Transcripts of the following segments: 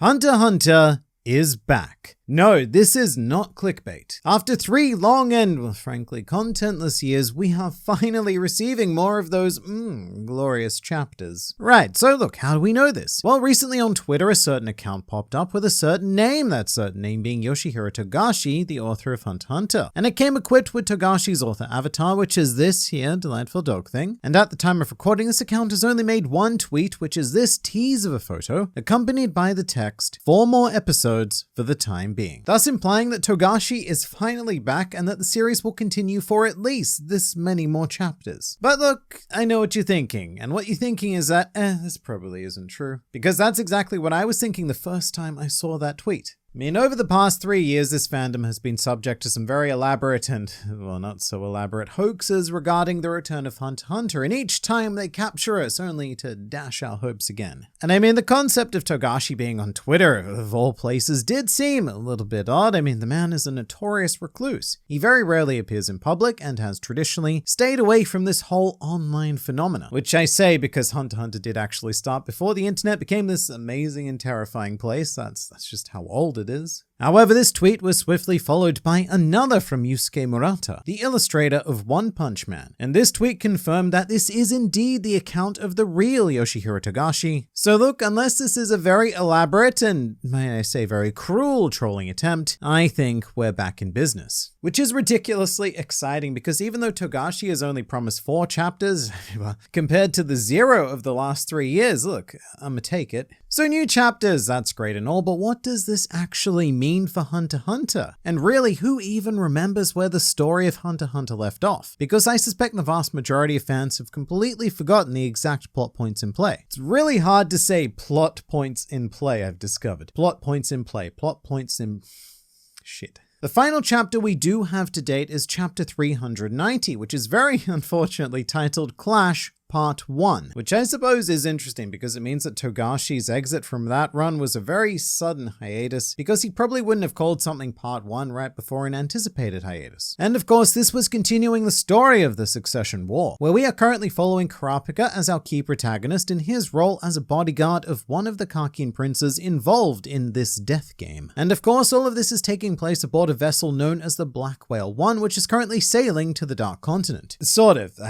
Hunter x Hunter is back. No, this is not clickbait. After 3 long and, well, frankly, contentless years, we are finally receiving more of those, glorious chapters. Right, so look, how do we know this? Well, recently on Twitter, a certain account popped up with a certain name, that certain name being Yoshihiro Togashi, the author of Hunter x Hunter. And it came equipped with Togashi's author avatar, which is this here delightful dog thing. And at the time of recording, this account has only made one tweet, which is this tease of a photo, accompanied by the text, 4 more episodes for the time being. Thus implying that Togashi is finally back and that the series will continue for at least this many more chapters. But look, I know what you're thinking, and what you're thinking is that, this probably isn't true. Because that's exactly what I was thinking the first time I saw that tweet. I mean, over the past 3 years, this fandom has been subject to some very elaborate and, well, not so elaborate hoaxes regarding the return of Hunter x Hunter, and each time they capture us only to dash our hopes again. And I mean, the concept of Togashi being on Twitter, of all places, did seem a little bit odd. I mean, the man is a notorious recluse. He very rarely appears in public and has traditionally stayed away from this whole online phenomena, which I say because Hunter x Hunter did actually start before the internet became this amazing and terrifying place. That's just how old it is. However, this tweet was swiftly followed by another from Yusuke Murata, the illustrator of One Punch Man, and this tweet confirmed that this is indeed the account of the real Yoshihiro Togashi. So look, unless this is a very elaborate and, may I say, very cruel trolling attempt, I think we're back in business. Which is ridiculously exciting because even though Togashi has only promised 4 chapters, well, compared to the 0 of the last 3 years, look, I'ma take it. So new chapters, that's great and all, but what does this actually mean for Hunter x Hunter? And really, who even remembers where the story of Hunter x Hunter left off? Because I suspect the vast majority of fans have completely forgotten the exact plot points in play. It's really hard to say plot points in play, I've discovered. Plot points in play, plot points in... shit. The final chapter we do have to date is chapter 390, which is very unfortunately titled Clash Part 1, which I suppose is interesting because it means that Togashi's exit from that run was a very sudden hiatus because he probably wouldn't have called something Part 1 right before an anticipated hiatus. And of course, this was continuing the story of the Succession War, where we are currently following Kurapika as our key protagonist in his role as a bodyguard of one of the Kakin princes involved in this death game. And of course, all of this is taking place aboard a vessel known as the Black Whale 1, which is currently sailing to the Dark Continent. Sort of.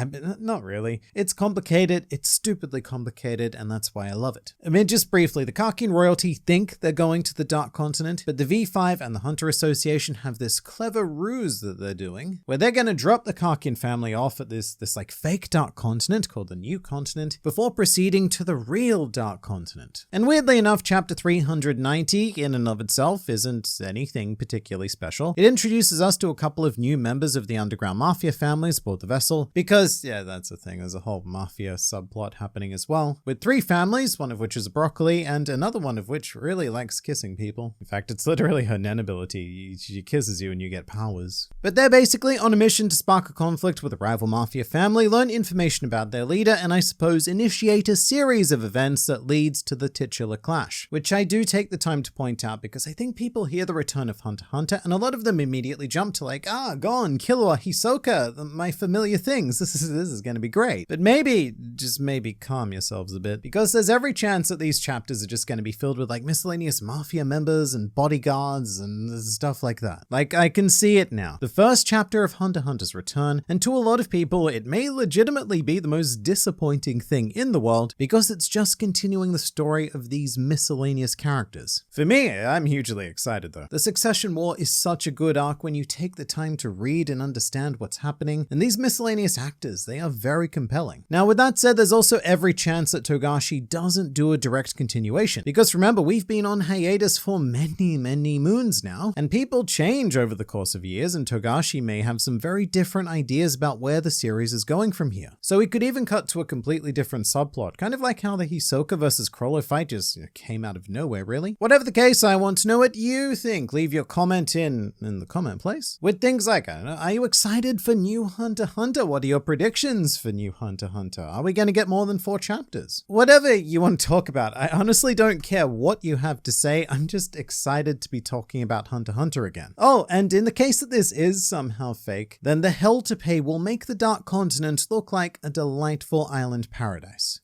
Not really. It's complicated, it's stupidly complicated, and that's why I love it. I mean, just briefly, the Kakin royalty think they're going to the Dark Continent, but the V5 and the Hunter Association have this clever ruse that they're doing, where they're gonna drop the Kakin family off at this like fake Dark Continent called the New Continent, before proceeding to the real Dark Continent. And weirdly enough, chapter 390 in and of itself isn't anything particularly special. It introduces us to a couple of new members of the underground mafia families aboard the vessel, because, yeah, that's the thing, there's a whole mafia subplot happening as well, with 3 families, one of which is broccoli, and another one of which really likes kissing people. In fact, it's literally her Nen ability. She kisses you and you get powers. But they're basically on a mission to spark a conflict with a rival mafia family, learn information about their leader, and I suppose initiate a series of events that leads to the titular clash, which I do take the time to point out because I think people hear the return of Hunter x Hunter and a lot of them immediately jump to like, Gon, Killua, Hisoka, my familiar things. This is going to be great. But maybe, just maybe calm yourselves a bit, because there's every chance that these chapters are just going to be filled with like miscellaneous mafia members and bodyguards and stuff like that. Like, I can see it now. The first chapter of Hunter x Hunter's return, and to a lot of people, it may legitimately be the most disappointing thing in the world because it's just continuing the story of these miscellaneous characters. For me, I'm hugely excited though. The Succession War is such a good arc when you take the time to read and understand what's happening, and these miscellaneous actors, they are very compelling. Now, with that said, there's also every chance that Togashi doesn't do a direct continuation, because remember, we've been on hiatus for many moons now, and people change over the course of years, and Togashi may have some very different ideas about where the series is going from here. So we could even cut to a completely different subplot, kind of like how the Hisoka versus Chrollo fight just came out of nowhere, really. Whatever the case, I want to know what you think. Leave your comment in the comment place with things like, I don't know, are you excited for new Hunter x Hunter? What are your predictions for new Hunter x Hunter? Are we going to get more than 4 chapters? Whatever you want to talk about, I honestly don't care what you have to say. I'm just excited to be talking about Hunter x Hunter again. Oh, and in the case that this is somehow fake, then the hell to pay will make the Dark Continent look like a delightful island paradise.